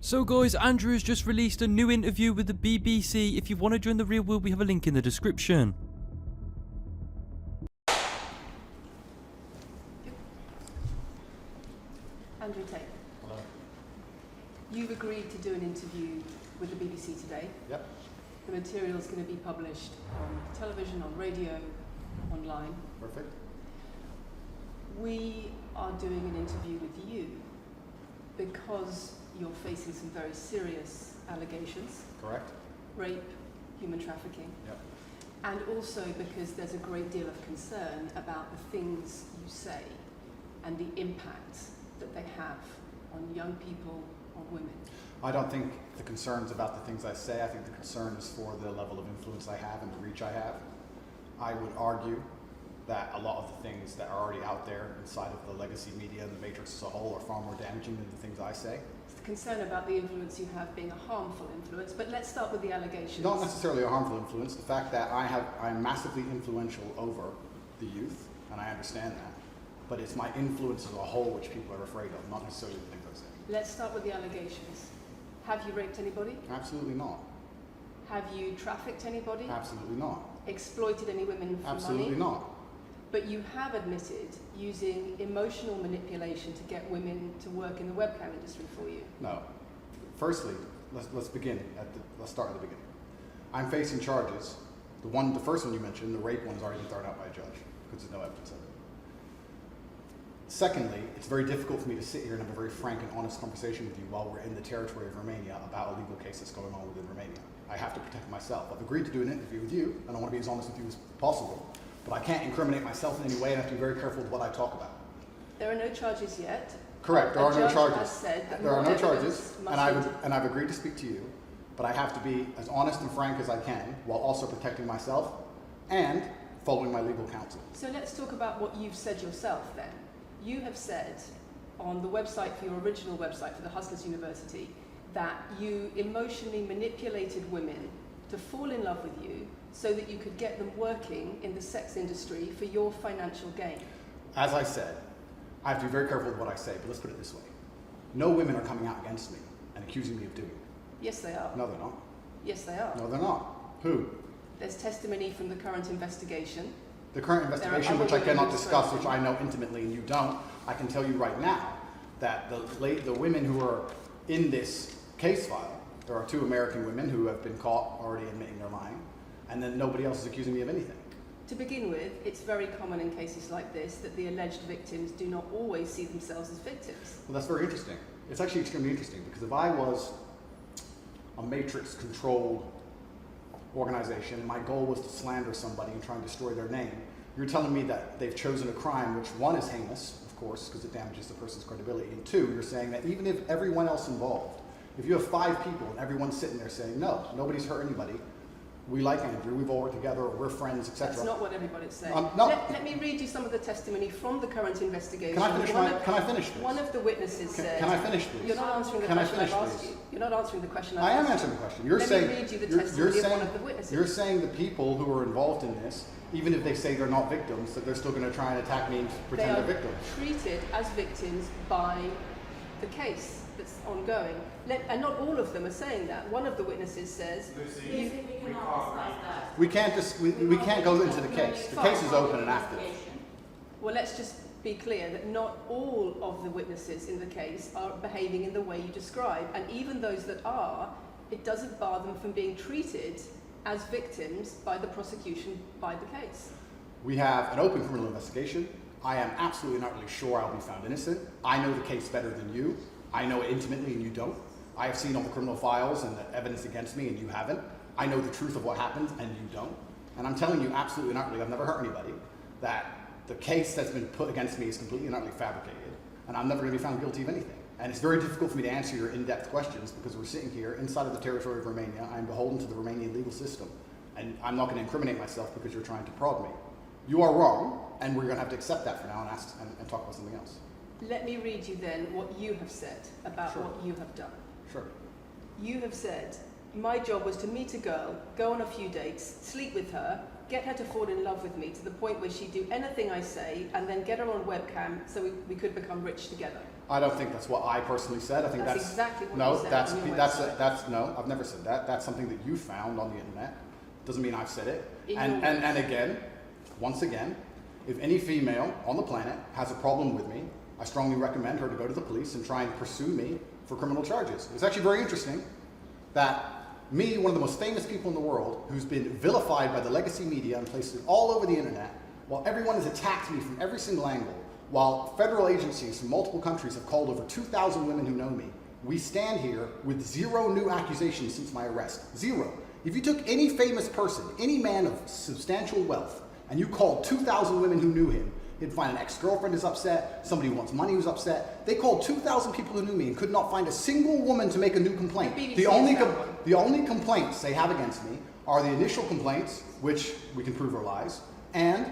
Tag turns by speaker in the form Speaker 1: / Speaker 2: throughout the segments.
Speaker 1: So guys, Andrew has just released a new interview with the BBC. If you want to join the real world, we have a link in the description.
Speaker 2: Andrew Tate.
Speaker 3: Hello.
Speaker 2: You've agreed to do an interview with the BBC today.
Speaker 3: Yep.
Speaker 2: The material is going to be published on television, on radio, online.
Speaker 3: Perfect.
Speaker 2: We are doing an interview with you because you're facing some very serious allegations.
Speaker 3: Correct.
Speaker 2: Rape, human trafficking.
Speaker 3: Yep.
Speaker 2: And also because there's a great deal of concern about the things you say and the impact that they have on young people, on women.
Speaker 3: I don't think the concern's about the things I say. I think the concern is for the level of influence I have and the reach I have. I would argue that a lot of the things that are already out there inside of the legacy media and the matrix as a whole are far more damaging than the things I say.
Speaker 2: It's the concern about the influence you have being a harmful influence, but let's start with the allegations.
Speaker 3: Not necessarily a harmful influence. The fact that I'm massively influential over the youth, and I understand that, but it's my influence as a whole which people are afraid of, not necessarily the things I say.
Speaker 2: Let's start with the allegations. Have you raped anybody?
Speaker 3: Absolutely not.
Speaker 2: Have you trafficked anybody?
Speaker 3: Absolutely not.
Speaker 2: Exploited any women for
Speaker 3: Absolutely
Speaker 2: money?
Speaker 3: not.
Speaker 2: But you have admitted using emotional manipulation to get women to work in the webcam industry for you.
Speaker 3: No. Firstly, let's begin let's start at the beginning. I'm facing charges. The first one you mentioned, the rape one, has already been thrown out by a judge because there's no evidence of it. Secondly, it's very difficult for me to sit here and have a very frank and honest conversation with you while we're in the territory of Romania about a legal case that's going on within Romania. I have to protect myself. I've agreed to do an interview with you, and I want to be as honest with you as possible, but I can't incriminate myself in any way, and I have to be very careful with what I talk about.
Speaker 2: There are no charges yet.
Speaker 3: Correct, there are no charges.
Speaker 2: Has said that
Speaker 3: there are no
Speaker 2: more
Speaker 3: charges,
Speaker 2: evidence
Speaker 3: and I've agreed to speak to you, but I have to be as honest and frank as I can while also protecting myself and following my legal counsel.
Speaker 2: So let's talk about what you've said yourself then. You have said on the website, for your original website for the Hustlers University, that you emotionally manipulated women to fall in love with you so that you could get them working in the sex industry for your financial gain.
Speaker 3: As I said, I have to be very careful with what I say, but let's put it this way. No women are coming out against me and accusing me of doing it.
Speaker 2: Yes, they are.
Speaker 3: No, they're not.
Speaker 2: Yes, they are.
Speaker 3: No, they're not. Who?
Speaker 2: There's testimony from the current investigation.
Speaker 3: The current investigation, which I cannot discuss, which I know intimately and you don't, I can tell you right now that the women who are in this case file, there are 2 American women who have been caught already admitting they're lying, and then nobody else is accusing me of anything.
Speaker 2: To begin with, it's very common in cases like this that the alleged victims do not always see themselves as victims.
Speaker 3: Well, that's very interesting. It's actually extremely interesting because if I was a matrix-controlled organization and my goal was to slander somebody and try and destroy their name, you're telling me that they've chosen a crime which, 1, is heinous, of course, because it damages the person's credibility, and 2, you're saying that even if everyone else involved, if you have 5 people and everyone's sitting there saying, no, nobody's hurt anybody, we like Andrew, we've all worked together, we're friends, etc.
Speaker 2: That's not what everybody's saying.
Speaker 3: No.
Speaker 2: Let me read you some of the testimony from the current investigation.
Speaker 3: Can I finish this?
Speaker 2: One of the witnesses said...
Speaker 3: Can I finish, please?
Speaker 2: You're not answering the question I've asked you. You're not answering the question I've asked you.
Speaker 3: I am answering the question. Let
Speaker 2: me read you the testimony of one of the witnesses.
Speaker 3: You're saying the people who are involved in this, even if they say they're not victims, that they're still going to try and attack me and pretend they're victims.
Speaker 2: They are treated as victims by the case that's ongoing. And not all of them are saying that. One of the witnesses says...
Speaker 3: We can't go into the case. The case is open and active.
Speaker 2: Well, let's just be clear that not all of the witnesses in the case are behaving in the way you describe. And even those that are, it doesn't bar them from being treated as victims by the prosecution, by the case.
Speaker 3: We have an open criminal investigation. I am absolutely and utterly sure I'll be found innocent. I know the case better than you. I know it intimately and you don't. I have seen all the criminal files and the evidence against me and you haven't. I know the truth of what happened and you don't. And I'm telling you absolutely and utterly, I've never hurt anybody, that the case that's been put against me is completely and utterly fabricated. And I'm never going to be found guilty of anything. And it's very difficult for me to answer your in-depth questions because we're sitting here inside of the territory of Romania. I'm beholden to the Romanian legal system. And I'm not going to incriminate myself because you're trying to prod me. You are wrong, and we're going to have to accept that for now and talk about something else.
Speaker 2: Let me read you then what you have said about what you have done.
Speaker 3: Sure.
Speaker 2: You have said, my job was to meet a girl, go on a few dates, sleep with her, get her to fall in love with me to the point where she'd do anything I say, and then get her on webcam so we could become rich together.
Speaker 3: I don't think that's what I personally said. I think that's
Speaker 2: exactly what
Speaker 3: no,
Speaker 2: you said
Speaker 3: that's
Speaker 2: on your
Speaker 3: that's
Speaker 2: website.
Speaker 3: that's no. I've never said that. That's something that you found on the internet. Doesn't mean I've said it. And again, once again, if any female on the planet has a problem with me, I strongly recommend her to go to the police and try and pursue me for criminal charges. It's actually very interesting that me, one of the most famous people in the world, who's been vilified by the legacy media and places all over the internet, while everyone has attacked me from every single angle, while federal agencies from multiple countries have called over 2,000 women who know me, we stand here with 0 new accusations since my arrest. 0. If you took any famous person, any man of substantial wealth, and you called 2,000 women who knew him, he'd find an ex-girlfriend is upset, somebody who wants money who's upset. They called 2,000 people who knew me and could not find a single woman to make a new complaint. The only complaints they have against me are the initial complaints, which we can prove are lies, and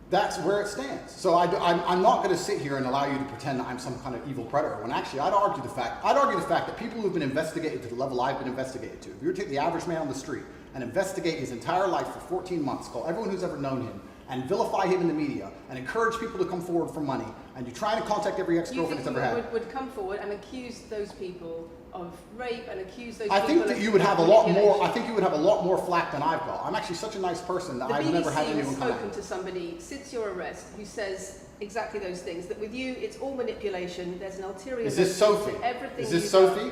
Speaker 3: that's where it stands. So I'm not going to sit here and allow you to pretend that I'm some kind of evil predator, when actually I'd argue the fact that people who've been investigated to the level I've been investigated to, if you were to take the average man on the street and investigate his entire life for 14 months, call everyone who's ever known him, and vilify him in the media, and encourage people to come forward for money, and you try to contact every ex-girlfriend that's ever had.
Speaker 2: Would come forward and accuse those people of rape and accuse those
Speaker 3: I
Speaker 2: people
Speaker 3: think that
Speaker 2: of
Speaker 3: you would have a lot more.
Speaker 2: manipulation.
Speaker 3: I think you would have a lot more flack than I've got. I'm actually such a nice person that I've never had anyone
Speaker 2: has
Speaker 3: come
Speaker 2: spoken
Speaker 3: at.
Speaker 2: to somebody since your arrest who says exactly those things. That with you, it's all manipulation. There's an ulterior.
Speaker 3: Is this
Speaker 2: motive
Speaker 3: Sophie?
Speaker 2: to everything.
Speaker 3: Is this Sophie?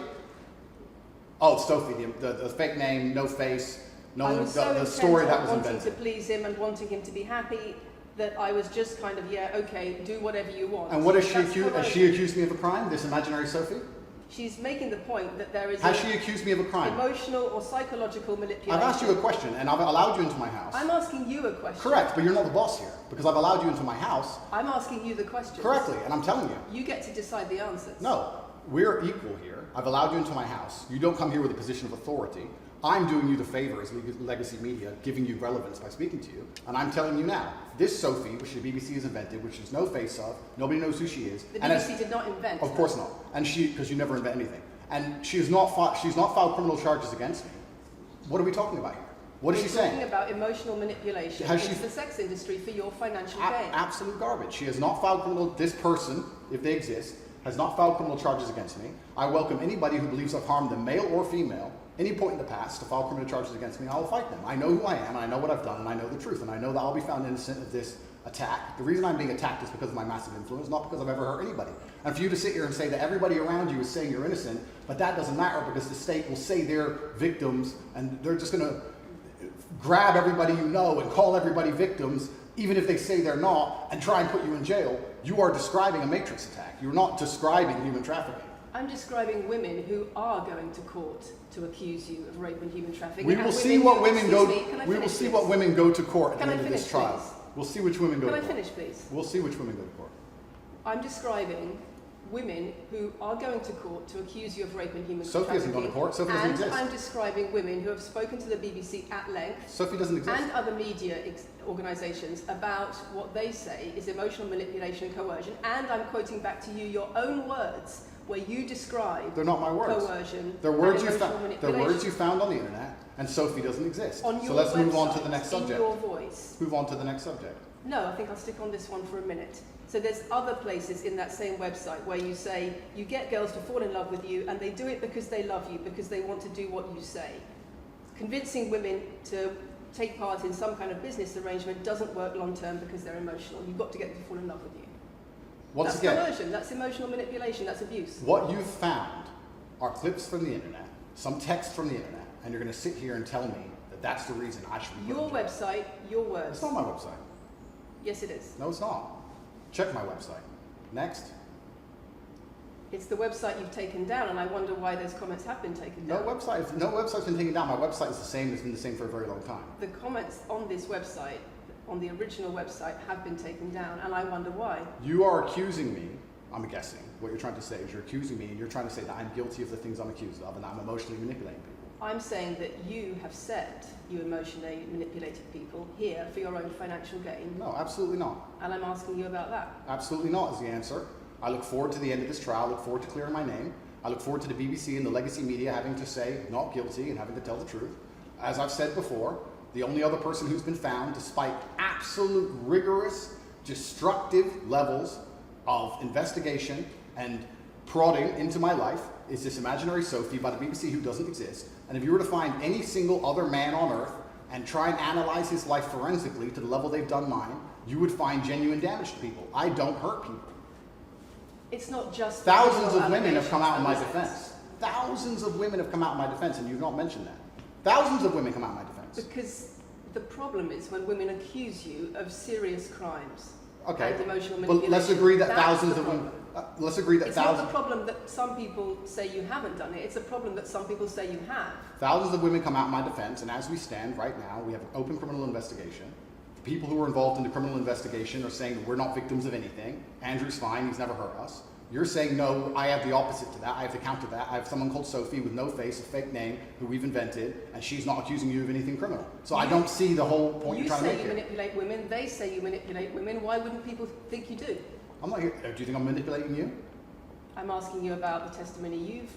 Speaker 3: Oh, it's Sophie. The fake name, no face,
Speaker 2: I was so
Speaker 3: the story that was
Speaker 2: wanting
Speaker 3: invented.
Speaker 2: to please him and wanting him to be happy that I was just kind of, yeah, okay, do whatever you want.
Speaker 3: And what has she
Speaker 2: That's
Speaker 3: accused? Has she accused me of a crime? This imaginary Sophie?
Speaker 2: She's making the point that there is
Speaker 3: Has she accused me of a crime?
Speaker 2: emotional or psychological manipulation.
Speaker 3: I've asked you a question, and I've allowed you into my house.
Speaker 2: I'm asking you a question.
Speaker 3: Correct, but you're not the boss here, because I've allowed you into my house
Speaker 2: I'm asking you the question.
Speaker 3: correctly, and I'm telling you.
Speaker 2: You get to decide the answers.
Speaker 3: No, we're equal here. I've allowed you into my house. You don't come here with a position of authority. I'm doing you the favor as legacy media, giving you relevance by speaking to you. And I'm telling you now, this Sophie, which the BBC has invented, which there's no face of, nobody knows who she is.
Speaker 2: The
Speaker 3: and
Speaker 2: BBC did not invent
Speaker 3: Of
Speaker 2: her.
Speaker 3: course not. And because you never invent anything. And she's not filed criminal charges against me. What are we talking about here? What is she
Speaker 2: We're talking
Speaker 3: saying?
Speaker 2: about emotional manipulation
Speaker 3: Has
Speaker 2: into
Speaker 3: she-
Speaker 2: the sex industry for your financial gain.
Speaker 3: Absolute garbage. She has not filed criminal, this person, if they exist, has not filed criminal charges against me. I welcome anybody who believes I've harmed them, male or female, any point in the past to file criminal charges against me, and I will fight them. I know who I am, and I know what I've done, and I know the truth, and I know that I'll be found innocent of this attack. The reason I'm being attacked is because of my massive influence, not because I've ever hurt anybody. And for you to sit here and say that everybody around you is saying you're innocent, but that doesn't matter because the state will say they're victims, and they're just going to grab everybody you know and call everybody victims, even if they say they're not, and try and put you in jail. You are describing a matrix attack. You're not describing human trafficking.
Speaker 2: I'm describing women who are going to court to accuse you of rape and human trafficking.
Speaker 3: We
Speaker 2: and
Speaker 3: will see what women go.
Speaker 2: Excuse me, can I
Speaker 3: We will
Speaker 2: finish,
Speaker 3: see
Speaker 2: please?
Speaker 3: what women go to court at
Speaker 2: Can
Speaker 3: the
Speaker 2: I
Speaker 3: end of this
Speaker 2: finish,
Speaker 3: trial.
Speaker 2: please?
Speaker 3: We'll see which women go
Speaker 2: Can
Speaker 3: to
Speaker 2: I
Speaker 3: court.
Speaker 2: finish, please?
Speaker 3: We'll see which women go to court.
Speaker 2: I'm describing women who are going to court to accuse you of rape and human
Speaker 3: Sophie
Speaker 2: trafficking.
Speaker 3: hasn't gone to court. Sophie doesn't
Speaker 2: and
Speaker 3: exist.
Speaker 2: I'm describing women who have spoken to the BBC at length
Speaker 3: Sophie doesn't exist.
Speaker 2: and other media organisations about what they say is emotional manipulation and coercion. And I'm quoting back to you your own words where you describe
Speaker 3: They're not my words.
Speaker 2: coercion
Speaker 3: They're words
Speaker 2: and
Speaker 3: you
Speaker 2: emotional
Speaker 3: found. They're
Speaker 2: manipulation.
Speaker 3: words you found on the internet, and Sophie doesn't exist.
Speaker 2: On your
Speaker 3: So let's move on to
Speaker 2: website,
Speaker 3: the next
Speaker 2: in
Speaker 3: subject.
Speaker 2: your voice.
Speaker 3: Move on to the next subject.
Speaker 2: No, I think I'll stick on this one for a minute. So there's other places in that same website where you say you get girls to fall in love with you and they do it because they love you, because they want to do what you say. Convincing women to take part in some kind of business arrangement doesn't work long term because they're emotional. You've got to get them to fall in love with you.
Speaker 3: Once
Speaker 2: That's
Speaker 3: again,
Speaker 2: coercion, that's emotional manipulation, that's abuse.
Speaker 3: what you've found are clips from the internet, some text from the internet, and you're going to sit here and tell me that that's the reason I should be put
Speaker 2: Your
Speaker 3: in jail.
Speaker 2: website, your words.
Speaker 3: It's not my website.
Speaker 2: Yes, it is.
Speaker 3: No, it's not. Check my website. Next.
Speaker 2: It's the website you've taken down, and I wonder why those comments have been taken down.
Speaker 3: No website's been taken down. My website is the same. It's been the same for a very long time.
Speaker 2: The comments on this website, on the original website, have been taken down, and I wonder why.
Speaker 3: You are accusing me, I'm guessing, what you're trying to say is you're accusing me and you're trying to say that I'm guilty of the things I'm accused of and that I'm emotionally manipulating people.
Speaker 2: I'm saying that you have said you emotionally manipulated people here for your own financial gain,
Speaker 3: No, absolutely not.
Speaker 2: and I'm asking you about that.
Speaker 3: Absolutely not is the answer. I look forward to the end of this trial. I look forward to clearing my name. I look forward to the BBC and the legacy media having to say not guilty and having to tell the truth. As I've said before, the only other person who's been found, despite absolute rigorous, destructive levels of investigation and prodding into my life is this imaginary Sophie by the BBC who doesn't exist. And if you were to find any single other man on earth and try and analyze his life forensically to the level they've done mine, you would find genuine damage to people. I don't hurt people.
Speaker 2: It's not just
Speaker 3: Thousands of women have come out in my
Speaker 2: allegations.
Speaker 3: defense. Thousands of women have come out in my defense, and you've not mentioned that. Thousands of women come out in my defense.
Speaker 2: Because the problem is when women accuse you of serious crimes
Speaker 3: Okay,
Speaker 2: and emotional
Speaker 3: but
Speaker 2: manipulation.
Speaker 3: let's agree that
Speaker 2: that's
Speaker 3: thousands
Speaker 2: the
Speaker 3: of women.
Speaker 2: problem.
Speaker 3: Let's agree that
Speaker 2: It's
Speaker 3: thousands.
Speaker 2: not the problem that some people say you haven't done it. It's a problem that some people say you have.
Speaker 3: Thousands of women come out in my defense, and as we stand right now, we have an open criminal investigation. The people who are involved in the criminal investigation are saying that we're not victims of anything. Andrew's fine, he's never hurt us. You're saying, no, I have the opposite to that. I have to counter that. I have someone called Sophie with no face, a fake name, who we've invented, and she's not accusing you of anything criminal. So I don't see the whole point
Speaker 2: You
Speaker 3: you're trying to
Speaker 2: say
Speaker 3: make
Speaker 2: you
Speaker 3: here.
Speaker 2: manipulate women, they say you manipulate women. Why wouldn't people think you do?
Speaker 3: I'm not here. Do you think I'm manipulating you?
Speaker 2: I'm asking you about the testimony you've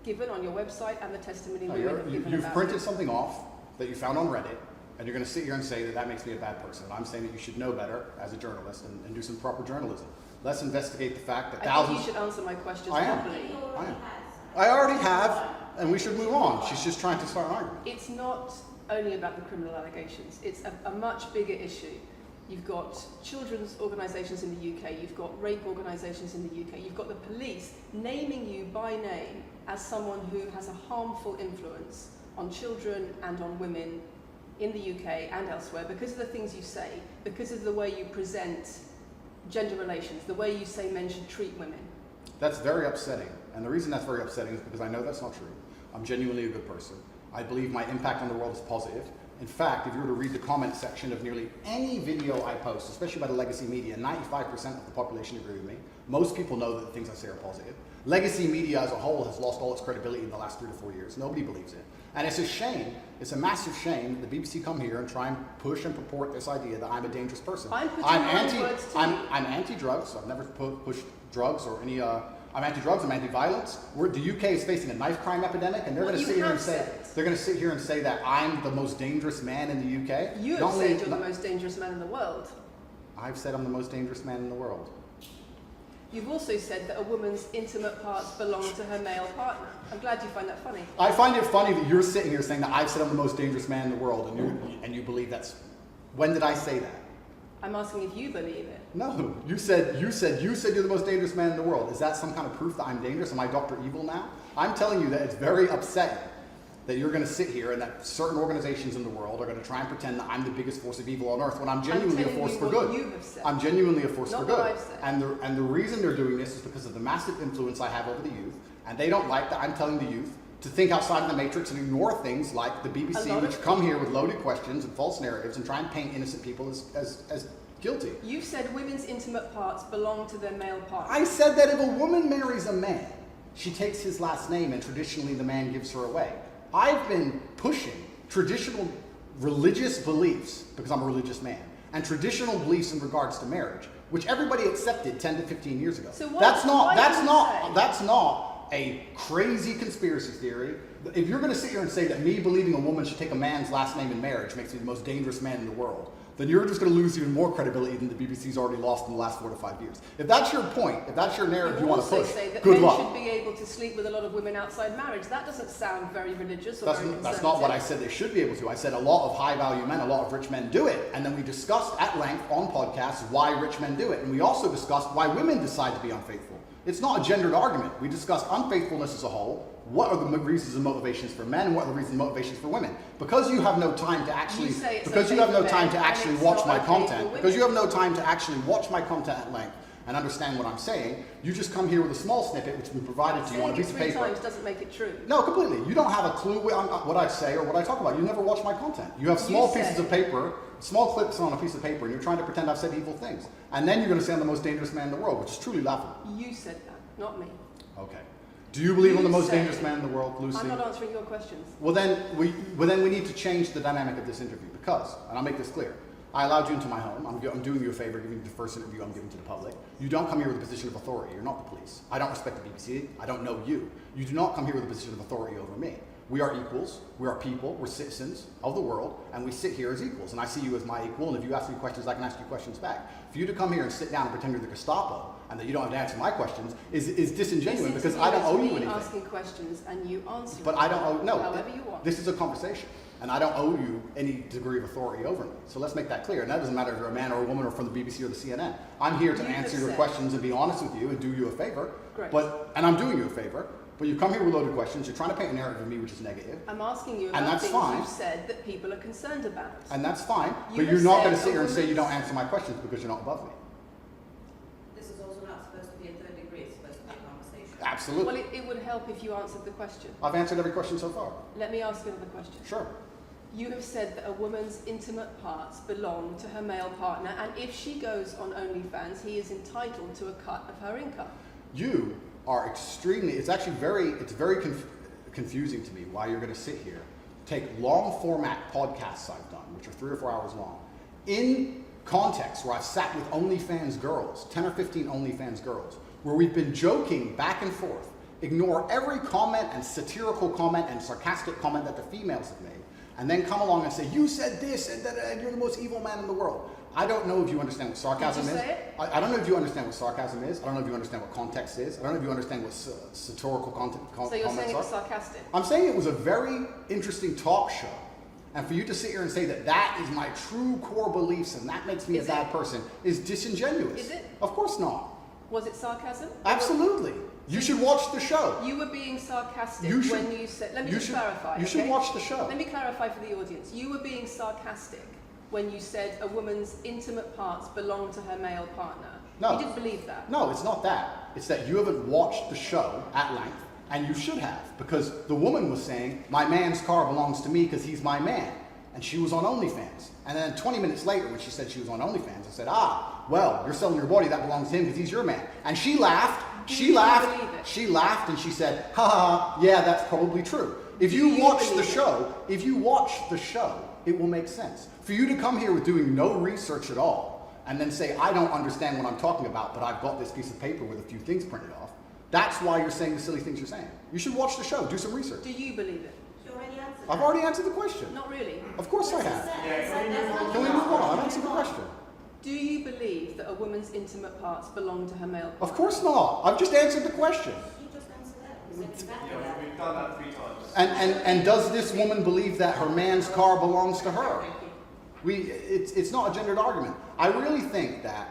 Speaker 2: given on your website and the testimony
Speaker 3: No,
Speaker 2: women have given
Speaker 3: you've
Speaker 2: about
Speaker 3: printed
Speaker 2: you.
Speaker 3: something off that you found on Reddit, and you're going to sit here and say that that makes me a bad person. I'm saying that you should know better as a journalist and do some proper journalism. Let's investigate the fact that
Speaker 2: I
Speaker 3: thousands.
Speaker 2: think you should answer my questions
Speaker 3: I am.
Speaker 2: properly.
Speaker 3: I already have, and we should move on. She's just trying to start an argument.
Speaker 2: It's not only about the criminal allegations. It's a much bigger issue. You've got children's organisations in the UK, you've got rape organisations in the UK, you've got the police naming you by name as someone who has a harmful influence on children and on women in the UK and elsewhere because of the things you say, because of the way you present gender relations, the way you say men should treat women.
Speaker 3: That's very upsetting. And the reason that's very upsetting is because I know that's not true. I'm genuinely a good person. I believe my impact on the world is positive. In fact, if you were to read the comment section of nearly any video I post, especially by the legacy media, 95% of the population agree with me. Most people know that the things I say are positive. Legacy media as a whole has lost all its credibility in the last 3 to 4 years. Nobody believes it. And it's a shame, it's a massive shame that the BBC come here and try and push and purport this idea that I'm a dangerous person.
Speaker 2: I'm putting my own words to you.
Speaker 3: I'm anti-drugs. I've never pushed drugs or any. I'm anti-drugs. I'm anti-violence. The UK is facing a knife crime epidemic, and they're
Speaker 2: Well,
Speaker 3: going to
Speaker 2: you
Speaker 3: sit here
Speaker 2: have
Speaker 3: and say
Speaker 2: said.
Speaker 3: they're going to sit here and say that I'm the most dangerous man in the UK.
Speaker 2: You have
Speaker 3: Not only-
Speaker 2: said you're the most dangerous man in the world.
Speaker 3: I've said I'm the most dangerous man in the world.
Speaker 2: You've also said that a woman's intimate parts belong to her male partner. I'm glad you find that funny.
Speaker 3: I find it funny that you're sitting here saying that I've said I'm the most dangerous man in the world, and you believe that's. When did I say that?
Speaker 2: I'm asking if you believe it.
Speaker 3: No, you said you're the most dangerous man in the world. Is that some kind of proof that I'm dangerous? Am I Dr. Evil now? I'm telling you that it's very upsetting that you're going to sit here and that certain organizations in the world are going to try and pretend that I'm the biggest force of evil on earth when I'm genuinely a
Speaker 2: telling
Speaker 3: force
Speaker 2: you
Speaker 3: for
Speaker 2: what
Speaker 3: good.
Speaker 2: you have said.
Speaker 3: I'm genuinely a force
Speaker 2: Not
Speaker 3: for
Speaker 2: what
Speaker 3: good.
Speaker 2: I've said.
Speaker 3: And the reason they're doing this is because of the massive influence I have over the youth, and they don't like that I'm telling the youth to think outside of the matrix and ignore things like the
Speaker 2: A
Speaker 3: BBC,
Speaker 2: lot
Speaker 3: which
Speaker 2: of
Speaker 3: come here with loaded questions and false narratives and try and paint innocent people as guilty.
Speaker 2: You've said women's intimate parts belong to their male partner.
Speaker 3: I said that if a woman marries a man, she takes his last name and traditionally the man gives her away. I've been pushing traditional religious beliefs, because I'm a religious man, and traditional beliefs in regards to marriage, which everybody accepted 10 to 15 years ago.
Speaker 2: So what-
Speaker 3: that's
Speaker 2: why do you
Speaker 3: that's not a crazy conspiracy theory. If you're going to sit here and say that me believing a woman should take a man's last name in marriage makes me the most dangerous man in the world, then you're just going to lose even more credibility than the BBC's already lost in the last 4 to 5 years. If that's your point, if that's your narrative you want to
Speaker 2: also
Speaker 3: push,
Speaker 2: say that
Speaker 3: good
Speaker 2: men
Speaker 3: luck.
Speaker 2: should be able to sleep with a lot of women outside marriage. That doesn't sound very religious or
Speaker 3: That's,
Speaker 2: very
Speaker 3: that's not what I
Speaker 2: conservative.
Speaker 3: said they should be able to. I said a lot of high-value men, a lot of rich men do it. And then we discussed at length on podcasts why rich men do it. And we also discussed why women decide to be unfaithful. It's not a gendered argument. We discussed unfaithfulness as a whole. What are the reasons and motivations for men? And what are the reasons and motivations for women? Because you have no time to actually,
Speaker 2: You say it's
Speaker 3: because you
Speaker 2: okay
Speaker 3: have no
Speaker 2: for
Speaker 3: time
Speaker 2: men,
Speaker 3: to
Speaker 2: and
Speaker 3: actually
Speaker 2: it's
Speaker 3: watch
Speaker 2: not
Speaker 3: my
Speaker 2: okay for
Speaker 3: content,
Speaker 2: women.
Speaker 3: because you have no time to actually watch my content at length and understand what I'm saying, you just come here with a small snippet which has been provided to you on a
Speaker 2: Saying it
Speaker 3: piece of
Speaker 2: 3
Speaker 3: paper.
Speaker 2: times doesn't make it true.
Speaker 3: No, completely. You don't have a clue what I say or what I talk about. You never watch my content. You have small
Speaker 2: You
Speaker 3: pieces
Speaker 2: said-
Speaker 3: of paper, small clips on a piece of paper, and you're trying to pretend I've said evil things. And then you're going to say I'm the most dangerous man in the world, which is truly laughable.
Speaker 2: You said that, not me.
Speaker 3: Okay. Do you believe I'm the
Speaker 2: You
Speaker 3: most
Speaker 2: say-
Speaker 3: dangerous man in the world, Lucy?
Speaker 2: I'm not answering your questions.
Speaker 3: Well then we need to change the dynamic of this interview because, and I'll make this clear, I allowed you into my home. I'm doing you a favor, giving you the first interview I'm giving to the public. You don't come here with a position of authority. You're not the police. I don't respect the BBC. I don't know you. You do not come here with a position of authority over me. We are equals. We are people. We're citizens of the world, and we sit here as equals. And I see you as my equal. And if you ask me questions, I can ask you questions back. For you to come here and sit down and pretend you're the Gestapo and that you don't have to answer my questions is disingenuous
Speaker 2: This
Speaker 3: because I don't owe you
Speaker 2: interview is me
Speaker 3: anything.
Speaker 2: asking questions and you answer
Speaker 3: But I don't owe, no,
Speaker 2: however you want.
Speaker 3: this is a conversation, and I don't owe you any degree of authority over me. So let's make that clear, and that doesn't matter if you're a man or a woman or from the BBC or the CNN. I'm here to
Speaker 2: You
Speaker 3: answer
Speaker 2: have
Speaker 3: your
Speaker 2: said-
Speaker 3: questions and be honest with you and do you a favor.
Speaker 2: Great.
Speaker 3: And I'm doing you a favor, but you come here with loaded questions, you're trying to paint a narrative of me which is negative,
Speaker 2: I'm asking you
Speaker 3: And
Speaker 2: about
Speaker 3: that's
Speaker 2: things
Speaker 3: fine.
Speaker 2: you've said that people are concerned about.
Speaker 3: and that's fine,
Speaker 2: You
Speaker 3: but
Speaker 2: have
Speaker 3: you're not
Speaker 2: said
Speaker 3: going to sit
Speaker 2: a
Speaker 3: here and say you
Speaker 2: woman's-
Speaker 3: don't answer my questions because you're not above me.
Speaker 4: This is also not supposed to be a third degree, it's supposed to be a conversation.
Speaker 3: Absolutely.
Speaker 2: Well, it would help if you answered the question.
Speaker 3: I've answered every question so far.
Speaker 2: Let me ask you another question.
Speaker 3: Sure.
Speaker 2: You have said that a woman's intimate parts belong to her male partner, and if she goes on OnlyFans, he is entitled to a cut of her income.
Speaker 3: You are extremely, it's very confusing to me why you're going to sit here, take long format podcasts I've done, which are 3 or 4 hours long, in context where I've sat with OnlyFans girls, 10 or 15 OnlyFans girls, where we've been joking back and forth, ignore every comment and satirical comment and sarcastic comment that the females have made, and then come along and say, you said this, and you're the most evil man in the world. I don't know if you understand what sarcasm
Speaker 2: Did you
Speaker 3: is.
Speaker 2: say it?
Speaker 3: I don't know if you understand what sarcasm is. I don't know if you understand what context is. I don't know if you understand what satirical
Speaker 2: So you're saying
Speaker 3: comments
Speaker 2: it was
Speaker 3: are.
Speaker 2: sarcastic?
Speaker 3: I'm saying it was a very interesting talk show. And for you to sit here and say that that is my true core beliefs and that makes me a
Speaker 2: Is
Speaker 3: bad
Speaker 2: it?
Speaker 3: person is disingenuous.
Speaker 2: Is it?
Speaker 3: Of course not.
Speaker 2: Was it sarcasm?
Speaker 3: Absolutely. You should watch the show.
Speaker 2: You were being sarcastic
Speaker 3: You should-
Speaker 2: when you said. Let me
Speaker 3: you
Speaker 2: just
Speaker 3: should-
Speaker 2: clarify.
Speaker 3: you should
Speaker 2: okay?
Speaker 3: watch the show.
Speaker 2: Let me clarify for the audience. You were being sarcastic when you said a woman's intimate parts belong to her male partner.
Speaker 3: No.
Speaker 2: You didn't believe that.
Speaker 3: No, it's not that. It's that you haven't watched the show at length, and you should have, because the woman was saying, my man's car belongs to me because he's my man. And she was on OnlyFans. And then 20 minutes later, when she said she was on OnlyFans, I said, well, you're selling your body, that belongs to him because he's your man. And she laughed,
Speaker 2: Do
Speaker 3: she
Speaker 2: you
Speaker 3: laughed,
Speaker 2: believe it?
Speaker 3: she laughed, and she said, ha ha ha, yeah, that's probably true. If
Speaker 2: Do
Speaker 3: you
Speaker 2: you
Speaker 3: watch the
Speaker 2: believe it?
Speaker 3: show, it will make sense. For you to come here with doing no research at all, and then say, I don't understand what I'm talking about, but I've got this piece of paper with a few things printed off, that's why you're saying the silly things you're saying. You should watch the show, do some research.
Speaker 2: Do you believe it?
Speaker 4: She already answered
Speaker 3: I've
Speaker 4: that.
Speaker 3: already answered the question.
Speaker 2: Not really.
Speaker 3: Of course I
Speaker 4: That's
Speaker 3: have.
Speaker 4: what it said. It said that's not
Speaker 3: Can we move on? I've answered the question.
Speaker 2: Do you believe that a woman's intimate parts belong to her male partner?
Speaker 3: Of course not. I've just answered the question.
Speaker 4: He just answered that. He said exactly
Speaker 5: Yeah,
Speaker 4: that.
Speaker 5: we've done that 3 times.
Speaker 3: And does this woman believe that her man's car belongs to her? It's not a gendered argument. I really think that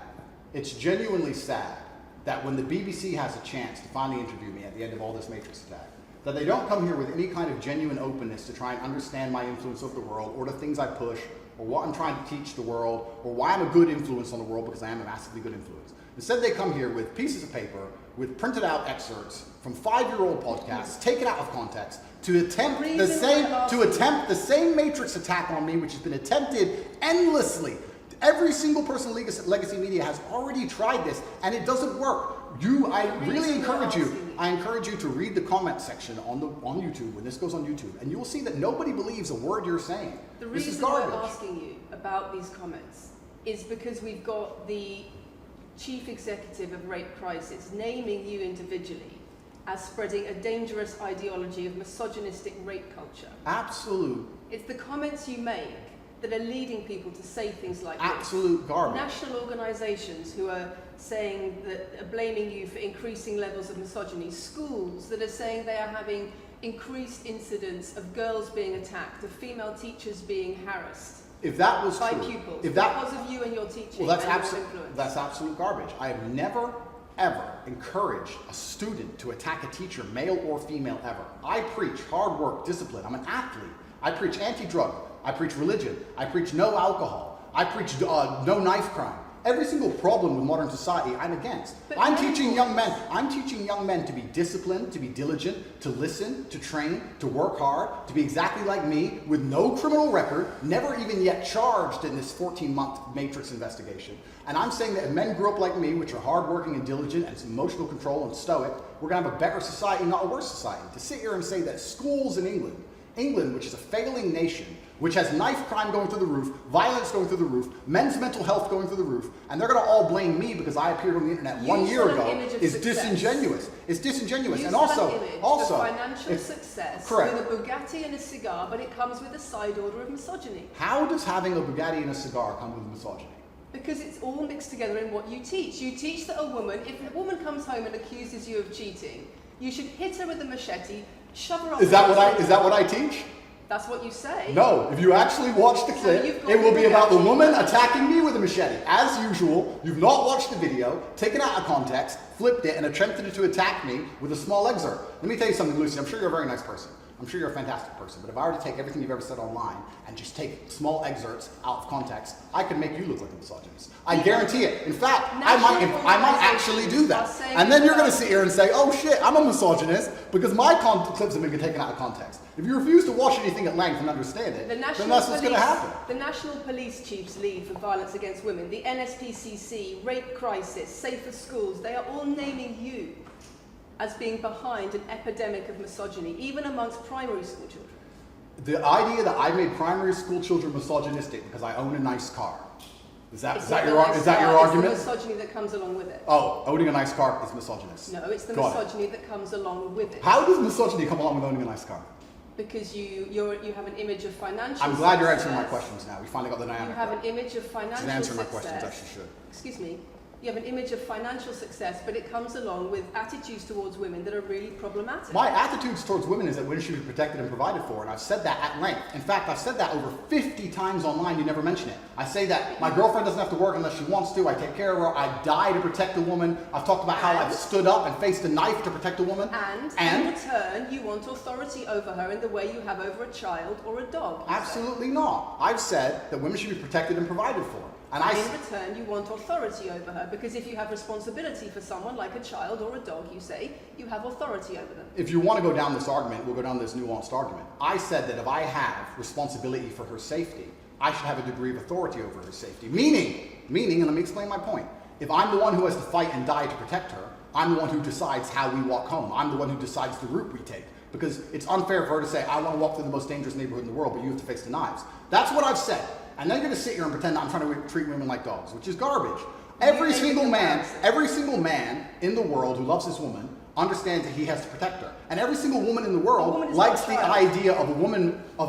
Speaker 3: it's genuinely sad that when the BBC has a chance to finally interview me at the end of all this Matrix attack, that they don't come here with any kind of genuine openness to try and understand my influence over the world or the things I push or what I'm trying to teach the world or why I'm a good influence on the world because I am a massively good influence. Instead, they come here with pieces of paper with printed out excerpts from 5-year-old podcasts, taken out of context, to attempt the same Matrix attack on me, which has been attempted endlessly. Every single person in Legacy Media has already tried this, and it doesn't work. I really encourage you. I encourage you to read the comment section on YouTube when this goes on YouTube, and you will see that nobody believes a word you're saying.
Speaker 2: The
Speaker 3: This is
Speaker 2: reason we're
Speaker 3: garbage.
Speaker 2: asking you about these comments is because we've got the chief executive of Rape Crisis naming you individually as spreading a dangerous ideology of misogynistic rape culture.
Speaker 3: Absolute
Speaker 2: It's the comments you make that are leading people to say things like
Speaker 3: Absolute
Speaker 2: this.
Speaker 3: garbage.
Speaker 2: National organisations who are saying that are blaming you for increasing levels of misogyny. Schools that are saying they are having increased incidents of girls being attacked, of female teachers being harassed
Speaker 3: If that was
Speaker 2: by
Speaker 3: true,
Speaker 2: pupils
Speaker 3: if that
Speaker 2: because of you and your teaching
Speaker 3: well, that's
Speaker 2: and your influence.
Speaker 3: that's absolute garbage. I have never ever encouraged a student to attack a teacher, male or female, ever. I preach hard work, discipline. I'm an athlete. I preach anti-drug. I preach religion. I preach no alcohol. I preach no knife crime. Every single problem with modern society, I'm against.
Speaker 2: But
Speaker 3: I'm
Speaker 2: mentors-
Speaker 3: teaching young men to be disciplined, to be diligent, to listen, to train, to work hard, to be exactly like me, with no criminal record, never even yet charged in this 14-month Matrix investigation. And I'm saying that if men grew up like me, which are hardworking and diligent and some emotional control and stoic, we're going to have a better society, not a worse society. To sit here and say that schools in England, which is a failing nation, which has knife crime going through the roof, violence going through the roof, men's mental health going through the roof, and they're going to all blame me because I appeared on the internet
Speaker 2: You
Speaker 3: 1 year
Speaker 2: set an
Speaker 3: ago,
Speaker 2: image of
Speaker 3: is
Speaker 2: success.
Speaker 3: disingenuous. It's disingenuous.
Speaker 2: You
Speaker 3: And
Speaker 2: set
Speaker 3: also,
Speaker 2: an image
Speaker 3: also,
Speaker 2: of financial
Speaker 3: if-
Speaker 2: success
Speaker 3: correct.
Speaker 2: with a Bugatti and a cigar, but it comes with a side order of misogyny.
Speaker 3: How does having a Bugatti and a cigar come with misogyny?
Speaker 2: Because it's all mixed together in what you teach. You teach that if a woman comes home and accuses you of cheating, you should hit her with a machete, shove her up.
Speaker 3: Is that what I teach?
Speaker 2: That's what you say.
Speaker 3: No, if you actually watch the clip, it will be about the woman attacking me with a machete. As usual, you've not watched the video, taken it out of context, flipped it, and attempted to attack me with a small excerpt. Let me tell you something, Lucy. I'm sure you're a very nice person. I'm sure you're a fantastic person, but if I were to take everything you've ever said online and just take small excerpts out of context, I could make you look like a misogynist. I guarantee it. In fact, I might actually do that. And then you're going to sit here and say, oh shit, I'm a misogynist because my clips have been taken out of context. If you refuse to watch anything at length and understand it, then that's what's going to happen.
Speaker 2: The National Police Chiefs League for Violence Against Women, the NSPCC, Rape Crisis, Safer Schools, they are all naming you as being behind an epidemic of misogyny, even amongst primary school children.
Speaker 3: The idea that I made primary school children misogynistic because I own a nice car. Is that your argument?
Speaker 2: It's the misogyny that comes along with it.
Speaker 3: Oh, owning a nice car is misogynist.
Speaker 2: No, it's the misogyny that comes along with it.
Speaker 3: How does misogyny come along with owning a nice car?
Speaker 2: Because you have an image of financial
Speaker 3: I'm glad you're answering my questions now. We finally got the dynamic.
Speaker 2: You have an image of financial success.
Speaker 3: She's answering my questions as she should.
Speaker 2: Excuse me. You have an image of financial success, but it comes along with attitudes towards women that are really problematic.
Speaker 3: My attitudes towards women is that women should be protected and provided for, and I've said that at length. In fact, I've said that over 50 times online, you never mention it. I say that my girlfriend doesn't have to work unless she wants to, I take care of her, I die to protect a woman. I've talked about how I've stood up and faced a knife to protect a woman.
Speaker 2: And in return, you want authority over her in the way you have over a child or a dog.
Speaker 3: Absolutely not. I've said that women should be protected and provided for.
Speaker 2: And in return, you want authority over her, because if you have responsibility for someone like a child or a dog, you say, you have authority over them.
Speaker 3: If you want to go down this argument, we'll go down this nuanced argument. I said that if I have responsibility for her safety, I should have a degree of authority over her safety. Meaning, and let me explain my point. If I'm the one who has to fight and die to protect her, I'm the one who decides how we walk home. I'm the one who decides the route we take. Because it's unfair for her to say, I want to walk through the most dangerous neighborhood in the world, but you have to face the knives. That's what I've said. And then you're going to sit here and pretend that I'm trying to treat women like dogs, which is garbage. Every single man in the world who loves his woman understands that he has to protect her. And every single woman in the world likes the idea of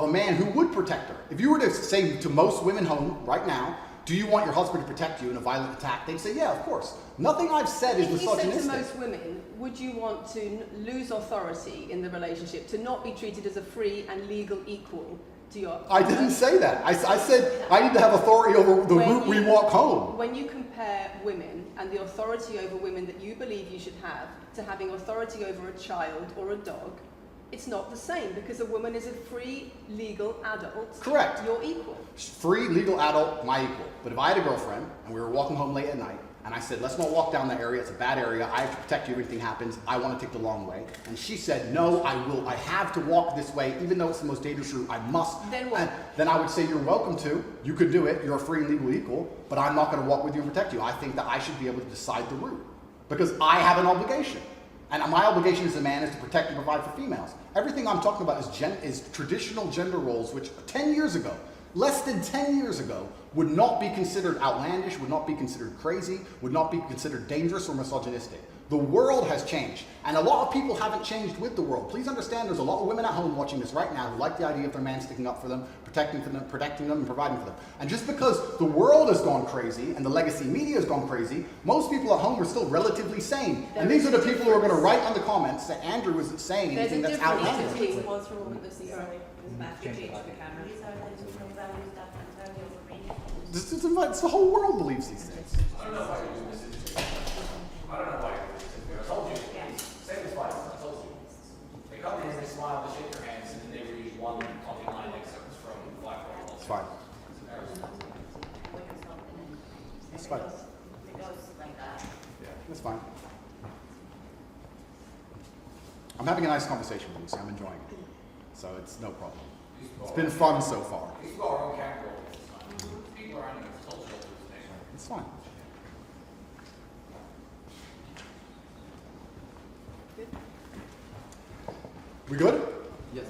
Speaker 3: a man who would protect her. If you were to say to most women home right now, do you want your husband to protect you in a violent attack? They'd say, yeah, of course. Nothing I've said is misogynistic.
Speaker 2: If you said to most women, would you want to lose authority in the relationship, to not be treated as a free and legal equal?
Speaker 3: I didn't say that. I said I need to have authority over the route we walk home.
Speaker 2: When you compare women and the authority over women that you believe you should have to having authority over a child or a dog, it's not the same, because a woman is a free, legal adult.
Speaker 3: Correct.
Speaker 2: You're equal.
Speaker 3: Free, legal adult, my equal. But if I had a girlfriend and we were walking home late at night, and I said, let's not walk down that area, it's a bad area, I have to protect you if anything happens, I want to take the long way. And she said, no, I have to walk this way, even though it's the most dangerous route, I must.
Speaker 2: Then what?
Speaker 3: Then I would say, you're welcome to, you could do it, you're a free and legal equal, but I'm not going to walk with you and protect you. I think that I should be able to decide the route, because I have an obligation. And my obligation as a man is to protect and provide for females. Everything I'm talking about is traditional gender roles, which 10 years ago, less than 10 years ago, would not be considered outlandish, would not be considered crazy, would not be considered dangerous or misogynistic. The world has changed, and a lot of people haven't changed with the world. Please understand there's a lot of women at home watching this right now who like the idea of their man sticking up for them, protecting them, and providing for them. And just because the world has gone crazy and the legacy media has gone crazy, most people at home are still relatively sane. And these are the people who are going to write on the comments that Andrew isn't saying anything that's outlandish.
Speaker 2: There's a difference between what's wrong with this year.
Speaker 4: Matthew changed the camera. These are the different values that Antonio will bring.
Speaker 3: The whole world believes these things.
Speaker 5: I don't know why you're doing this. I don't know why you're doing this. I told you. Same as twice. I told you. They come in, they smile, they shake their hands, and then they read one funny line excerpts from Black Girl.
Speaker 3: It's fine. It's fine.
Speaker 4: It goes like that.
Speaker 3: Yeah, it's fine. I'm having a nice conversation with Lucy. I'm enjoying it. So it's no problem. It's been fun so far.
Speaker 5: These people are our own capital. People around here told shelters.
Speaker 3: It's fine. We good?
Speaker 6: Yes.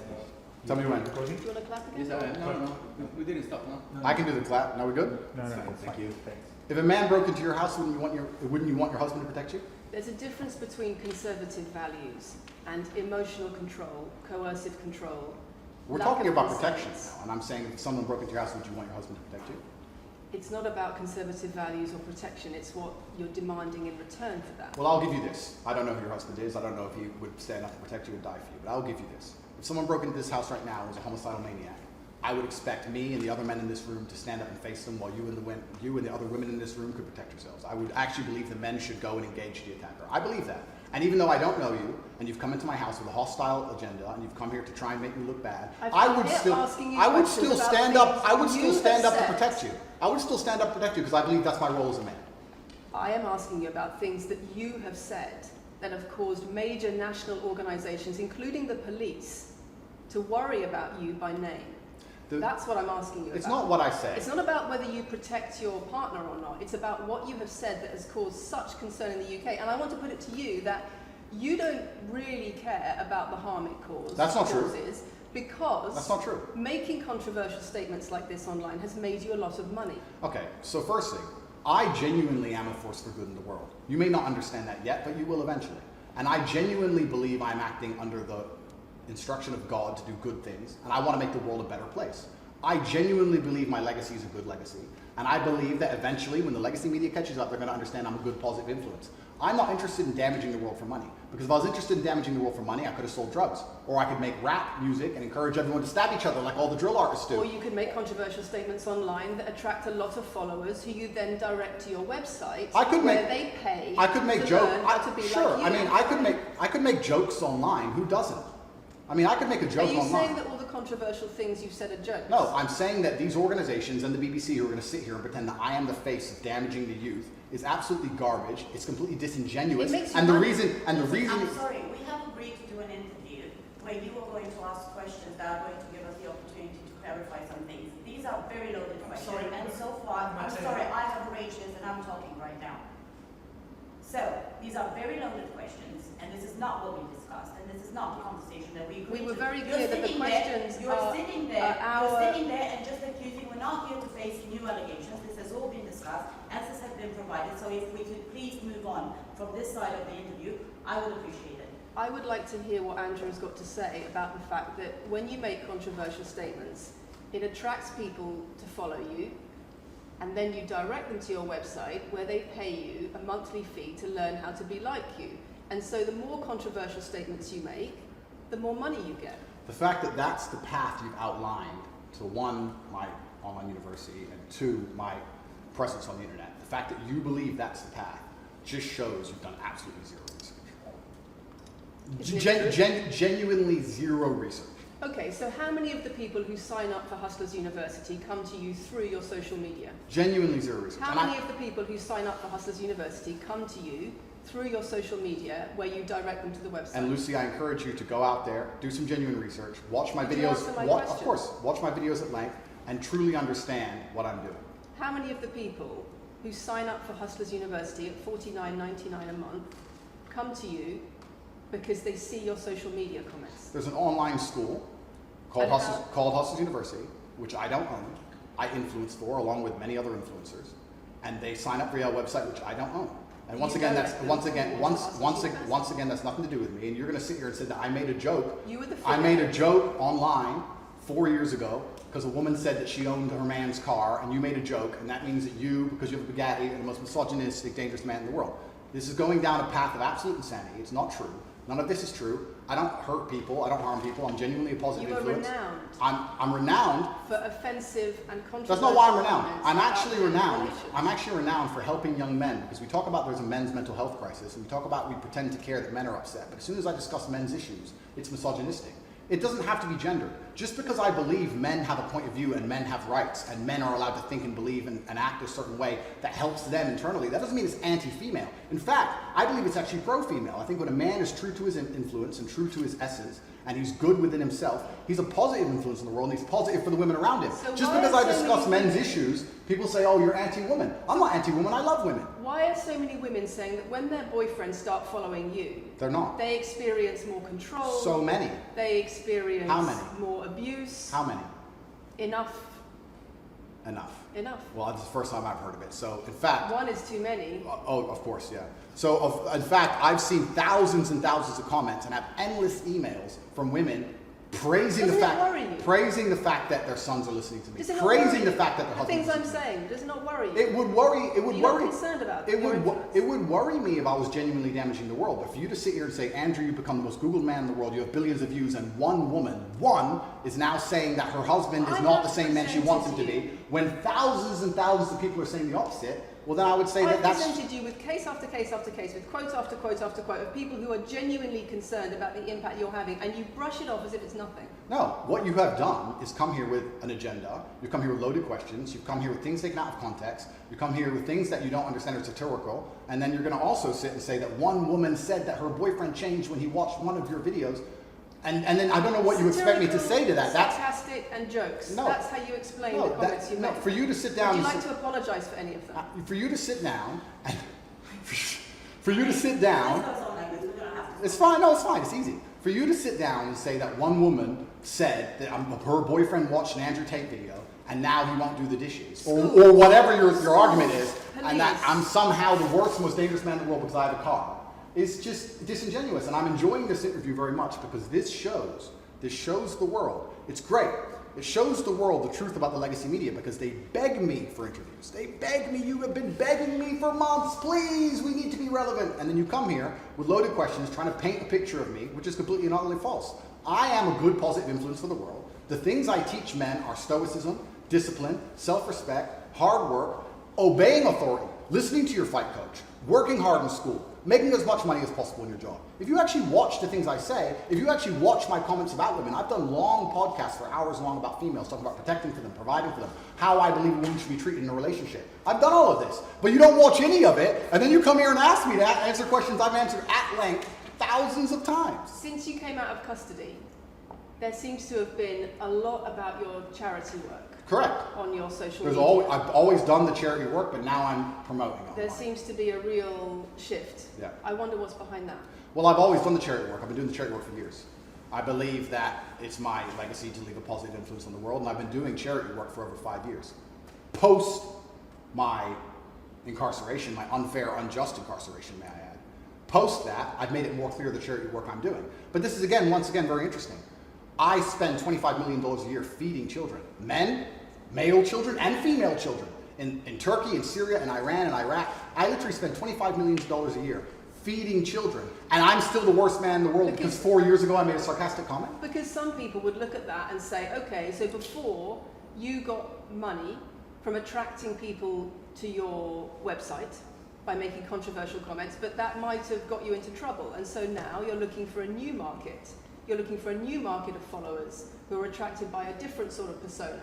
Speaker 3: Tell me when.
Speaker 2: Do you want to clap again?
Speaker 6: Yes, no. We didn't stop, no?
Speaker 3: I can do the clap. Now we good?
Speaker 6: No, thank you. Thanks.
Speaker 3: If a man broke into your house, wouldn't you want your husband to protect you?
Speaker 2: There's a difference between conservative values and emotional control, coercive control.
Speaker 3: We're talking about protection now, and I'm saying if someone broke into your house, would you want your husband to protect you?
Speaker 2: It's not about conservative values or protection, it's what you're demanding in return for that.
Speaker 3: Well, I'll give you this. I don't know who your husband is. I don't know if he would stand up to protect you or die for you, but I'll give you this. If someone broke into this house right now and was a homicidal maniac, I would expect me and the other men in this room to stand up and face them while you and the other women in this room could protect yourselves. I would actually believe the men should go and engage the attacker. I believe that. And even though I don't know you, and you've come into my house with a hostile agenda, and you've come here to try and make me look bad, I would still stand up to protect you. I would still stand up to protect you because I believe that's my role as a man.
Speaker 2: I am asking you about things that you have said that have caused major national organizations, including the police, to worry about you by name. That's what I'm asking you about.
Speaker 3: It's not what I say.
Speaker 2: It's not about whether you protect your partner or not. It's about what you have said that has caused such concern in the UK. And I want to put it to you that you don't really care about the harm it causes.
Speaker 3: That's not true.
Speaker 2: Because
Speaker 3: that's not true.
Speaker 2: Making controversial statements like this online has made you a lot of money.
Speaker 3: Okay, so first thing, I genuinely am a force for good in the world. You may not understand that yet, but you will eventually. And I genuinely believe I'm acting under the instruction of God to do good things, and I want to make the world a better place. I genuinely believe my legacy is a good legacy, and I believe that eventually when the legacy media catches up, they're going to understand I'm a good positive influence. I'm not interested in damaging the world for money, because if I was interested in damaging the world for money, I could have sold drugs, or I could make rap music and encourage everyone to stab each other like all the drill artists do.
Speaker 2: Or you could make controversial statements online that attract a lot of followers who you then direct to your website where they pay
Speaker 3: I could make
Speaker 2: to
Speaker 3: jokes.
Speaker 2: learn how to be
Speaker 3: Sure,
Speaker 2: like you.
Speaker 3: I could make jokes online. Who doesn't? I mean, I could make a joke
Speaker 2: online. Are you
Speaker 3: online.
Speaker 2: saying that all the controversial things you've said are jokes?
Speaker 3: No, I'm saying that these organizations and the BBC who are going to sit here and pretend that I am the face of damaging the youth is absolutely garbage. It's completely disingenuous.
Speaker 2: It makes you
Speaker 3: and the
Speaker 2: money.
Speaker 3: reason
Speaker 4: I'm sorry, we have agreed to do an interview where you are going to ask questions that are going to give us the opportunity to clarify some things. These are very loaded questions, and so far, I'm sorry, I have arranged this and I'm talking right now. So, these are very loaded questions, and this is not what we discussed, and this is not the conversation that we agreed to.
Speaker 2: We were very clear that the questions
Speaker 4: You're sitting there and just accusing, we're not here to face new allegations. This has all been discussed, answers have been provided, so if we could please move on from this side of the interview, I would appreciate it.
Speaker 2: I would like to hear what Andrew's got to say about the fact that when you make controversial statements, it attracts people to follow you, and then you direct them to your website where they pay you a monthly fee to learn how to be like you. And so the more controversial statements you make, the more money you get.
Speaker 3: The fact that that's the path you've outlined to one, my online university, and two, my presence on the internet, the fact that you believe that's the path just shows you've done absolutely zero research. Genuinely zero research.
Speaker 2: Okay, so how many of the people who sign up for Hustlers University come to you through your social media?
Speaker 3: Genuinely zero research.
Speaker 2: How many of the people who sign up for Hustlers University come to you through your social media where you direct them to the website?
Speaker 3: And Lucy, I encourage you to go out there, do some genuine research, watch my
Speaker 2: Did you
Speaker 3: videos,
Speaker 2: answer my
Speaker 3: of
Speaker 2: question?
Speaker 3: course, watch my videos at length, and truly understand what I'm doing.
Speaker 2: How many of the people who sign up for Hustlers University at $49.99 a month come to you because they see your social media comments?
Speaker 3: There's an online school called Hustlers University, which I don't own. I influence for, along with many other influencers, and they sign up for your website, which I don't own. And once again, that's nothing to do with me. And you're going to sit here and say that I made a joke. I made a joke online 4 years ago because a woman said that she owned her man's car, and you made a joke, and that means that you, because you have a Bugatti, are the most misogynistic, dangerous man in the world. This is going down a path of absolute insanity. It's not true. None of this is true. I don't hurt people. I don't harm people. I'm genuinely a positive influence.
Speaker 2: You are renowned.
Speaker 3: I'm renowned
Speaker 2: for offensive and controversial.
Speaker 3: That's not why I'm renowned.
Speaker 2: comments
Speaker 3: I'm
Speaker 2: about
Speaker 3: actually renowned.
Speaker 2: manipulation.
Speaker 3: I'm actually renowned for helping young men, because we talk about there's a men's mental health crisis, and we pretend to care that men are upset. But as soon as I discuss men's issues, it's misogynistic. It doesn't have to be gendered. Just because I believe men have a point of view and men have rights and men are allowed to think and believe and act a certain way that helps them internally, that doesn't mean it's anti-female. In fact, I believe it's actually pro-female. I think when a man is true to his influence and true to his essence, and he's good within himself, he's a positive influence in the world, and he's positive for the women around him.
Speaker 2: So
Speaker 3: just
Speaker 2: why
Speaker 3: because
Speaker 2: are
Speaker 3: I
Speaker 2: so
Speaker 3: discuss
Speaker 2: many
Speaker 3: men's issues, people say, oh, you're anti-woman. I'm not anti-woman, I love women.
Speaker 2: Why are so many women saying that when their boyfriends start following you,
Speaker 3: They're not.
Speaker 2: they experience more control?
Speaker 3: So many.
Speaker 2: They experience
Speaker 3: How many?
Speaker 2: more abuse?
Speaker 3: How many?
Speaker 2: Enough.
Speaker 3: Enough. Well, this is the first time I've heard of it. So, in fact...
Speaker 2: One is too many.
Speaker 3: Oh, of course, yeah. So, in fact, I've seen thousands and thousands of comments and have endless emails from women praising
Speaker 2: Doesn't
Speaker 3: the
Speaker 2: it
Speaker 3: fact,
Speaker 2: worry you?
Speaker 3: praising the fact that their sons are listening to me,
Speaker 2: Does it not
Speaker 3: praising
Speaker 2: worry
Speaker 3: the
Speaker 2: you?
Speaker 3: fact that their
Speaker 2: The
Speaker 3: husbands
Speaker 2: things I'm
Speaker 3: listen to me.
Speaker 2: saying, does it not worry you?
Speaker 3: It would worry. It would
Speaker 2: You're
Speaker 3: worry.
Speaker 2: not concerned about
Speaker 3: It
Speaker 2: your
Speaker 3: would.
Speaker 2: influence.
Speaker 3: It would worry me if I was genuinely damaging the world. But for you to sit here and say, Andrew, you've become the most Googled man in the world. You have billions of views, and one woman, is now saying that her husband is
Speaker 2: I
Speaker 3: not
Speaker 2: have
Speaker 3: the same man she wants him to
Speaker 2: presented
Speaker 3: be. When thousands and thousands of people are saying the opposite, well, then I would say
Speaker 2: I
Speaker 3: that that's.
Speaker 2: presented you with case after case after case, with quote after quote after quote of people who are genuinely concerned about the impact you're having, and you brush it off as if it's nothing.
Speaker 3: No, what you have done is come here with an agenda. You've come here with loaded questions. You've come here with things taken out of context. You come here with things that you don't understand are satirical. And then you're going to also sit and say that one woman said that her boyfriend changed when he watched one of your videos. And then I don't know what you expect me to say to that. That's
Speaker 2: sarcastic and jokes.
Speaker 3: No.
Speaker 2: That's how you explain
Speaker 3: no,
Speaker 2: the comments you
Speaker 3: no.
Speaker 2: make.
Speaker 3: For you to sit down.
Speaker 2: Would you
Speaker 3: and
Speaker 2: like to apologise for any of them?
Speaker 3: for you to sit down. And for you to sit down.
Speaker 4: This goes on like this, we're gonna have to.
Speaker 3: It's fine. No, it's fine. It's easy. For you to sit down and say that one woman said that her boyfriend watched an Andrew Tate video and now he won't do the dishes, or whatever your argument is, and that I'm somehow the worst, most dangerous man in the world because I have a car, is just disingenuous. And I'm enjoying this interview very much because this shows the world. It's great. It shows the world the truth about the legacy media because they beg me for interviews. They beg me. You have been begging me for months. Please, we need to be relevant. And then you come here with loaded questions trying to paint a picture of me, which is completely and utterly false. I am a good positive influence for the world. The things I teach men are stoicism, discipline, self-respect, hard work, obeying authority, listening to your fight coach, working hard in school, making as much money as possible in your job. If you actually watch the things I say, if you actually watch my comments about women, I've done long podcasts for hours long about females, talking about protecting for them, providing for them, how I believe a woman should be treated in a relationship. I've done all of this, but you don't watch any of it, and then you come here and ask me to answer questions I've answered at length thousands of times.
Speaker 2: Since you came out of custody, there seems to have been a lot about your charity work.
Speaker 3: Correct.
Speaker 2: On your social
Speaker 3: There's
Speaker 2: media.
Speaker 3: I've always done the charity work, but now I'm promoting online.
Speaker 2: There seems to be a real shift.
Speaker 3: Yeah.
Speaker 2: I wonder what's behind that.
Speaker 3: Well, I've always done the charity work. I've been doing the charity work for years. I believe that it's my legacy to leave a positive influence on the world, and I've been doing charity work for over 5 years. Post my incarceration, my unfair, unjust incarceration, may I add. Post that, I've made it more clear the charity work I'm doing. But this is, once again, very interesting. I spend $25 million a year feeding children. Men, male children, and female children. In Turkey, in Syria, in Iran, and Iraq, I literally spend $25 million a year feeding children. And I'm still the worst man in the world because 4 years ago I made a sarcastic comment?
Speaker 2: Because some people would look at that and say, okay, so before you got money from attracting people to your website by making controversial comments, but that might have got you into trouble. And so now you're looking for a new market. You're looking for a new market of followers who are attracted by a different sort of persona.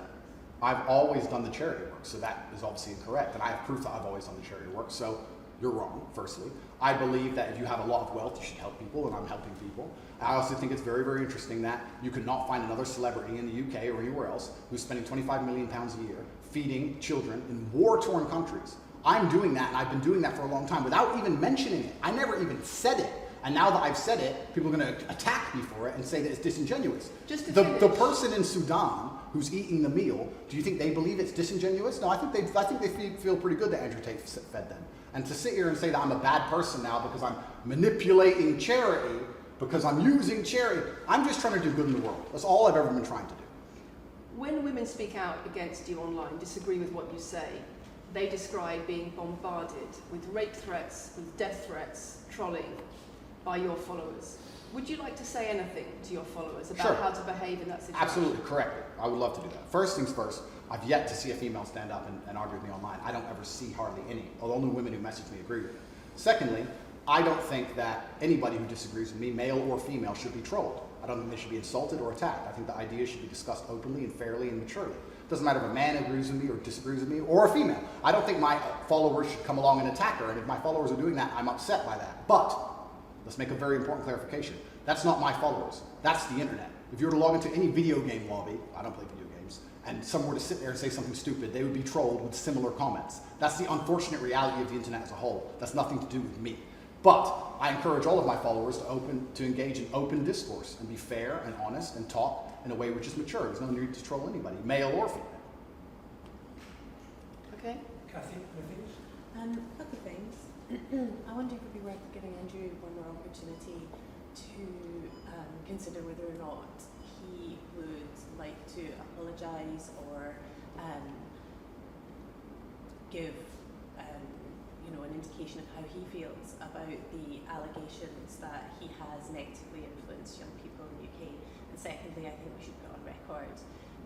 Speaker 3: I've always done the charity work, so that is obviously incorrect. And I have proof that I've always done the charity work, so you're wrong, firstly. I believe that if you have a lot of wealth, you should help people, and I'm helping people. I also think it's very, very interesting that you could not find another celebrity in the UK or anywhere else who's spending £25 million a year feeding children in war-torn countries. I'm doing that, and I've been doing that for a long time without even mentioning it. I never even said it. And now that I've said it, people are going to attack me for it and say that it's disingenuous. The person in Sudan who's eating the meal, do you think they believe it's disingenuous? No, I think they feel pretty good that Andrew Tate fed them. And to sit here and say that I'm a bad person now because I'm manipulating charity, because I'm using charity, I'm just trying to do good in the world. That's all I've ever been trying to do.
Speaker 2: When women speak out against you online, disagree with what you say, they describe being bombarded with rape threats, with death threats, trolling by your followers. Would you like to say anything to your followers about how to behave in that situation?
Speaker 3: Absolutely, correctly. I would love to do that. First things first, I've yet to see a female stand up and argue with me online. I don't ever see hardly any. Only women who message me agree with me. Secondly, I don't think that anybody who disagrees with me, male or female, should be trolled. I don't think they should be insulted or attacked. I think the ideas should be discussed openly and fairly and maturely. It doesn't matter if a man agrees with me or disagrees with me, or a female. I don't think my followers should come along and attack her, and if my followers are doing that, I'm upset by that. But let's make a very important clarification. That's not my followers. That's the internet. If you were to log into any video game lobby, I don't play video games, and someone were to sit there and say something stupid, they would be trolled with similar comments. That's the unfortunate reality of the internet as a whole. That's nothing to do with me. But I encourage all of my followers to engage in open discourse and be fair and honest and talk in a way which is mature. There's no need to troll anybody, male or female.
Speaker 2: Okay.
Speaker 7: Kathy, anything?
Speaker 8: A couple of things. I wonder if it would be worth giving Andrew one more opportunity to consider whether or not he would like to apologise or give an indication of how he feels about the allegations that he has negatively influenced young people in the UK. And secondly, I think we should put on record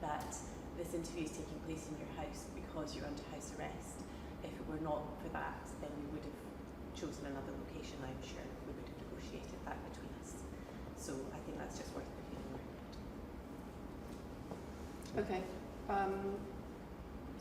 Speaker 8: that this interview is taking place in your house because you're under house arrest. If it were not for that, then we would have chosen another location, I'm sure. We would have negotiated that between us. So I think that's just worth putting on record.
Speaker 2: Okay.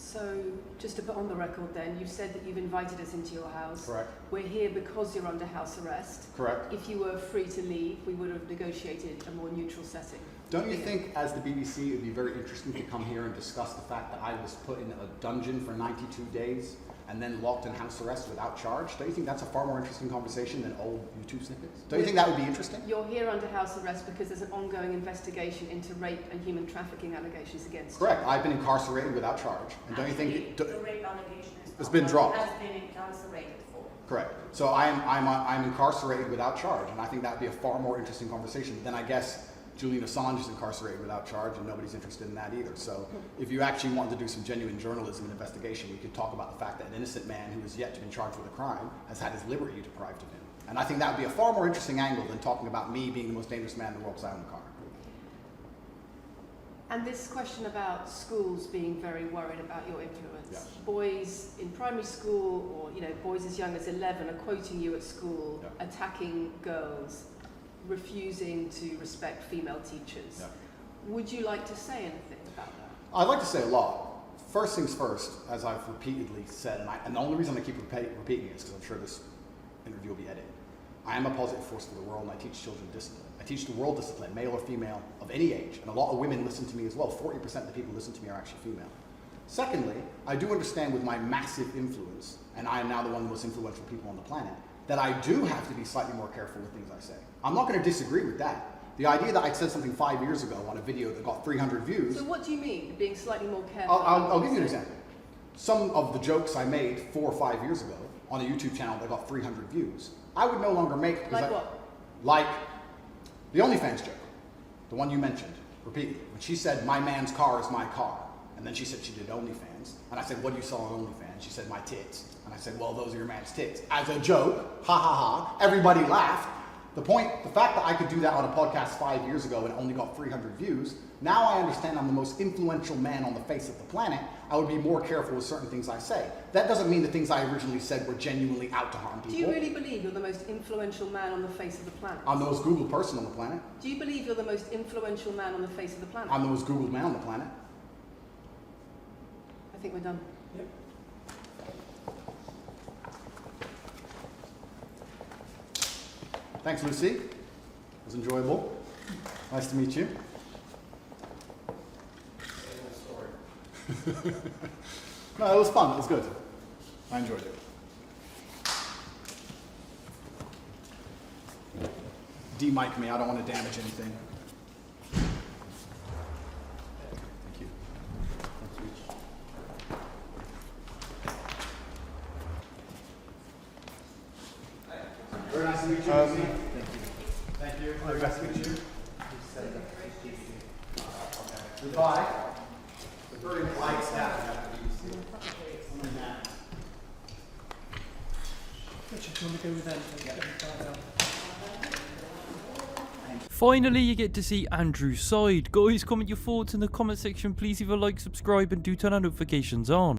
Speaker 2: So just to put on the record then, you've said that you've invited us into your house.
Speaker 3: Correct.
Speaker 2: We're here because you're under house arrest.
Speaker 3: Correct.
Speaker 2: If you were free to leave, we would have negotiated a more neutral setting.
Speaker 3: Don't you think, as the BBC, it would be very interesting to come here and discuss the fact that I was put in a dungeon for 92 days and then locked in house arrest without charge? Don't you think that's a far more interesting conversation than old YouTube snippets? Don't you think that would be interesting?
Speaker 2: You're here under house arrest because there's an ongoing investigation into rape and human trafficking allegations against
Speaker 3: Correct. I've been incarcerated without charge. And don't you think...
Speaker 4: The rape allegation
Speaker 3: It's been dropped.
Speaker 4: has been incarcerated for.
Speaker 3: Correct. So I'm incarcerated without charge, and I think that would be a far more interesting conversation than, I guess, Julian Assange is incarcerated without charge, and nobody's interested in that either. So if you actually wanted to do some genuine journalism and investigation, we could talk about the fact that an innocent man who has yet to be charged with a crime has had his liberty deprived of him. And I think that would be a far more interesting angle than talking about me being the most dangerous man in the world because I own a car.
Speaker 2: And this question about schools being very worried about your influence.
Speaker 3: Yes.
Speaker 2: Boys in primary school, or boys as young as 11 are quoting you at school,
Speaker 3: Yeah.
Speaker 2: attacking girls, refusing to respect female teachers.
Speaker 3: Yeah.
Speaker 2: Would you like to say anything about that?
Speaker 3: I'd like to say a lot. First things first, as I've repeatedly said, and the only reason I keep repeating it is because I'm sure this interview will be edited. I am a positive force for the world, and I teach children discipline. I teach the world discipline, male or female, of any age. And a lot of women listen to me as well. 40% of the people who listen to me are actually female. Secondly, I do understand with my massive influence, and I am now the one of the most influential people on the planet, that I do have to be slightly more careful with things I say. I'm not going to disagree with that. The idea that I said something 5 years ago on a video that got 300 views...
Speaker 2: So what do you mean, being slightly more careful?
Speaker 3: I'll give you an example. Some of the jokes I made 4 or 5 years ago on a YouTube channel that got 300 views, I would no longer make...
Speaker 2: Like what?
Speaker 3: Like the OnlyFans joke, the one you mentioned repeatedly. When she said, my man's car is my car, and then she said she did OnlyFans, and I said, what do you sell on OnlyFans? She said, my tits. And I said, well, those are your man's tits. As a joke, ha ha ha, everybody laughed. The fact that I could do that on a podcast 5 years ago and only got 300 views, now I understand I'm the most influential man on the face of the planet. I would be more careful with certain things I say. That doesn't mean the things I originally said were genuinely out to harm people.
Speaker 2: Do you really believe you're the most influential man on the face of the planet?
Speaker 3: I'm the most Googled person on the planet.
Speaker 2: Do you believe you're the most influential man on the face of the planet?
Speaker 3: I'm the most Googled man on the planet.
Speaker 2: I think we're done.
Speaker 3: Yep. Thanks, Lucy. It was enjoyable. Nice to meet you. No, it was fun. It was good. I enjoyed it. De-mic me. I don't want to damage anything. Thank you. Very nice to meet you. Lucy. Thank you. Very nice to meet you. Goodbye. The very polite staff at the BBC.
Speaker 7: Richard, do you want to go with them?
Speaker 1: Finally, you get to see Andrew's side. Guys, comment your thoughts in the comment section. Please leave a like, subscribe, and do turn our notifications on.